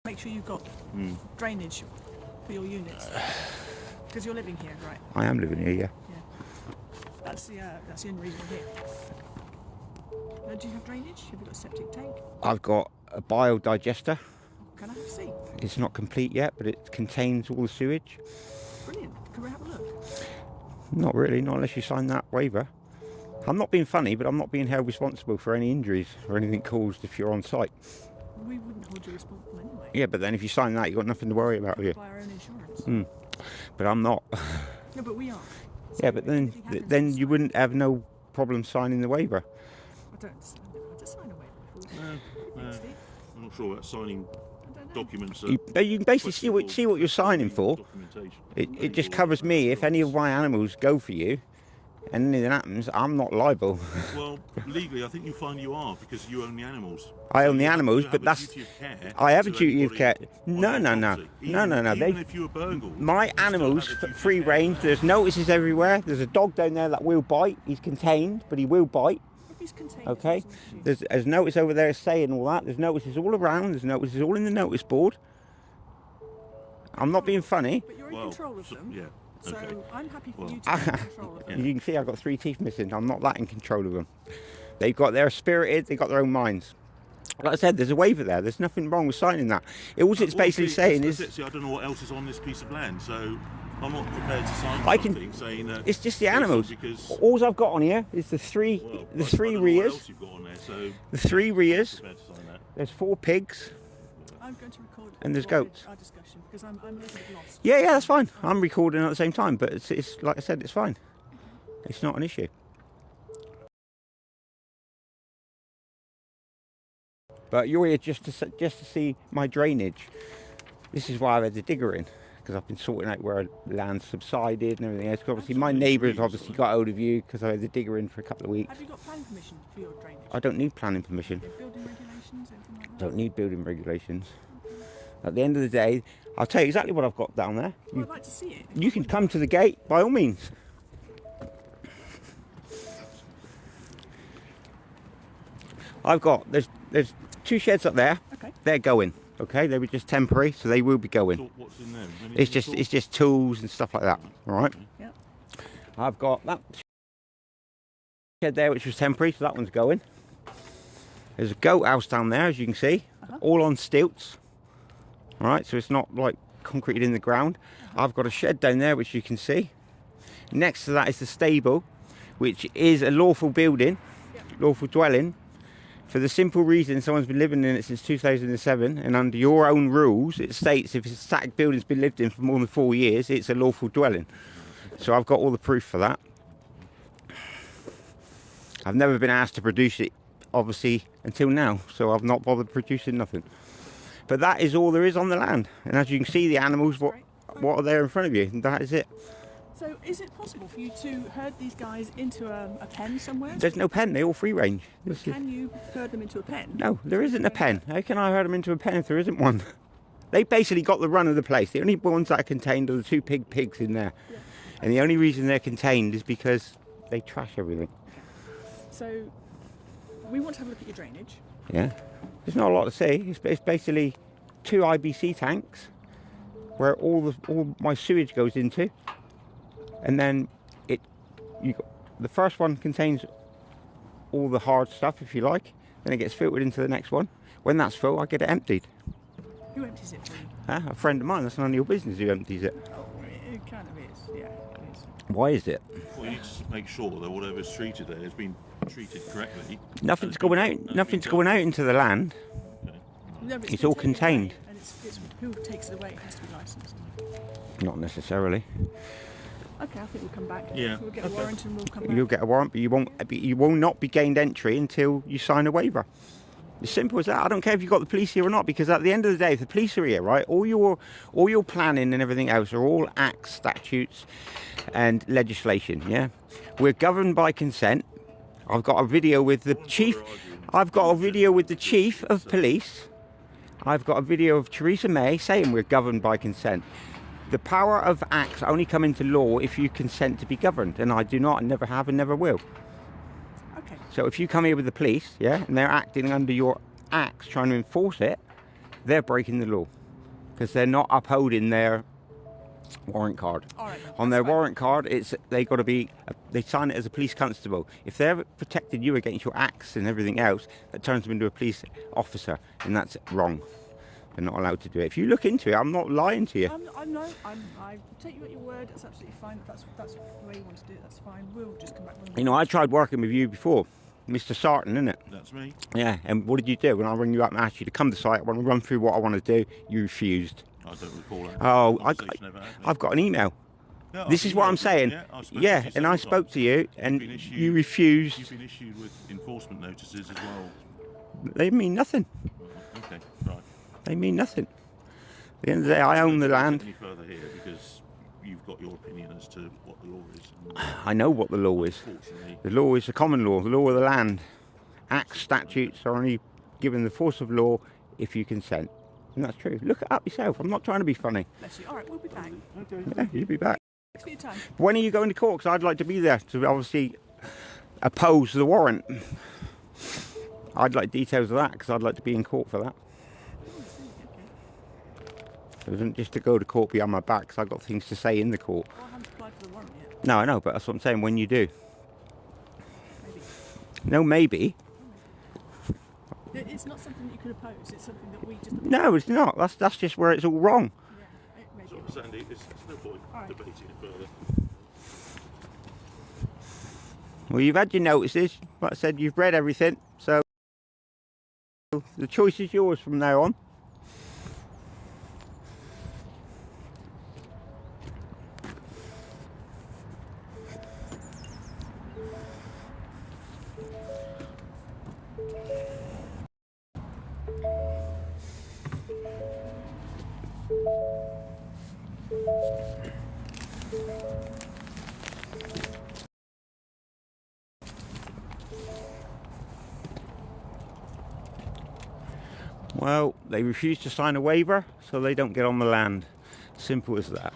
Make sure you've got drainage for your units. Because you're living here, right? I am living here, yeah. That's the only reason we're here. Do you have drainage? Have you got a septic tank? I've got a biodigester. Can I have a see? It's not complete yet, but it contains all the sewage. Brilliant. Can we have a look? Not really, not unless you sign that waiver. I'm not being funny, but I'm not being held responsible for any injuries or anything caused if you're on site. We wouldn't hold you responsible anyway. Yeah, but then if you sign that, you've got nothing to worry about, have you? Buy our own insurance. But I'm not. No, but we are. So Yeah, but then you wouldn't have no problem signing the waiver. I don't know how to sign a waiver before. No, I'm not sure about signing documents. You can basically see what you're signing for. It just covers me if any of my animals go for you and anything happens, I'm not liable. Well, legally, I think you find you are because you own the animals. I own the animals, but that's... I have a duty of care. No. Even if you were burgled, my animals, free range, there's notices everywhere. There's a dog down there that will bite. He's contained, but he will bite. If he's contained, Okay? There's notice over there saying all that. There's notices all around. There's notices all in the notice board. I'm not being funny. But you're in control of them. Yeah. So Okay. I'm happy for you to be in control of them. You can see I've got 3 teeth missing. I'm not that in control of them. They're spirited. They've got their own minds. Like I said, there's a waiver there. There's nothing wrong with signing that. All it's basically saying is... See, I don't know what else is on this piece of land, so I'm not prepared to sign something saying that... It's just the animals. Because, all I've got on here is the three rears. The 3 rears. There's 4 pigs. I'm going to record And there's goats. our discussion because I'm a little bit lost. Yeah, that's fine. I'm recording at the same time, but it's like I said, it's fine. It's not an issue. But you're here just to see my drainage. This is why I've had the digger in, because I've been sorting out where land subsided and everything else. Obviously, my neighbours obviously got hold of you because I had the digger in for a couple of weeks. Have you got planning permission for your drainage? I don't need planning permission. Building regulations, anything like that? Don't need building regulations. At the end of the day, I'll tell you exactly what I've got down there. Well, I'd like to see it. You can come to the gate by all means. I've got there's 2 sheds up there. Okay. They're going. Okay, they were just temporary, so they will be going. So what's in there? It's just tools and stuff like that. All right. Yeah. I've got that shed there, which was temporary, so that one's going. There's a goat house down there, as you can see, all on stilts. All right, so it's not like concreted in the ground. I've got a shed down there, which you can see. Next to that is the stable, which is a lawful building, lawful dwelling. For the simple reason someone's been living in it since 2007, and under your own rules, it states if it's a static building's been lived in for more than 4 years, it's a lawful dwelling. So I've got all the proof for that. I've never been asked to produce it, obviously, until now, so I've not bothered producing nothing. But that is all there is on the land, and as you can see, the animals, what are there in front of you, and that is it. So is it possible for you to herd these guys into a pen somewhere? There's no pen, they're all free range. But can you herd them into a pen? No, there isn't a pen. How can I herd them into a pen if there isn't one? They basically got the run of the place. The only ones that are contained are the 2 pigs in there. Yeah. And the only reason they're contained is because they trash everything. So we want to have a look at your drainage. Yeah. There's not a lot to see. It's basically 2 IBC tanks where all my sewage goes into. And then the first one contains all the hard stuff, if you like. Then it gets filtered into the next one. When that's full, I get it emptied. Who empties it for you? A friend of mine, that's none of your business who empties it. Oh, it kind of is. Yeah, it is. Why is it? Well, you need to make sure that whatever's treated there has been treated correctly. Nothing's going out. Nothing's going out into the land. Okay. No, but It's all been taken contained. away, and it's who takes it away has to be licensed. Not necessarily. Okay, I think we'll come back. Yeah, We'll get a warrant and we'll come back. You'll get a warrant, but you will not be gained entry until you sign a waiver. As simple as that. I don't care if you've got the police here or not, because at the end of the day, if the police are here, right, all your planning and everything else are all acts, statutes, and legislation. Yeah, we're governed by consent. I've got a video with the chief. I've got a video with the chief of police. I've got a video of Theresa May saying we're governed by consent. The power of acts only come into law if you consent to be governed, and I do not, and never have, and never will. Okay. So if you come here with the police, yeah, and they're acting under your acts, trying to enforce it, they're breaking the law because they're not upholding their warrant card. All right, On their that's fine. warrant card, they got to be, they sign it as a police constable. If they're protecting you against your acts and everything else, that turns them into a police officer, and that's wrong. They're not allowed to do it. If you look into it, I'm not lying to you. I take you at your word. That's absolutely fine. If that's the way you want to do it, that's fine. We'll just come back when You know, I tried working with you before, Mr. Sarton, isn't it? That's me. Yeah, and what did you do? When I ring you up and asked you to come to site, I want to run through what I want to do, you refused. I don't recall that. Oh, Conversation ever happening. I've got an email. Yeah, This I've is what I'm emailed you. saying. Yeah, I've spoken Yeah, to you and I several spoke times. to you, You've and been issued- you refused. You've been issued with enforcement notices as well. They mean nothing. Okay, right. They mean nothing. At the end of the day, I own the land. Any further here because you've got your opinion as to what the law is. And I know what the law is. unfortunately, The law is the common law, the law of the land. Acts, statutes are only given the force of law if you consent. And that's true. Look it up yourself. I'm not trying to be funny. Bless you. All right, we'll be back. okay. Yeah, you'll be back. Thanks for your time. When are you going to court? Because I'd like to be there to obviously oppose the warrant. I'd like details of that because I'd like to be in court for that. Oh, I see. Okay. It isn't just to go to court behind my back because I've got things to say in the court. Well, I haven't applied for the warrant yet. No, I know, but that's what I'm saying. When you do. Maybe. No, maybe. It's not something that you could oppose. It's something that we just. No, it's not. That's just where it's all wrong. Yeah, maybe. So, Sandy, there's no point All right. debating it further. Well, you've had your notices. Like I said, you've read everything. So the choice is yours from now on. Well, they refuse to sign a waiver, so they don't get on the land. Simple as that.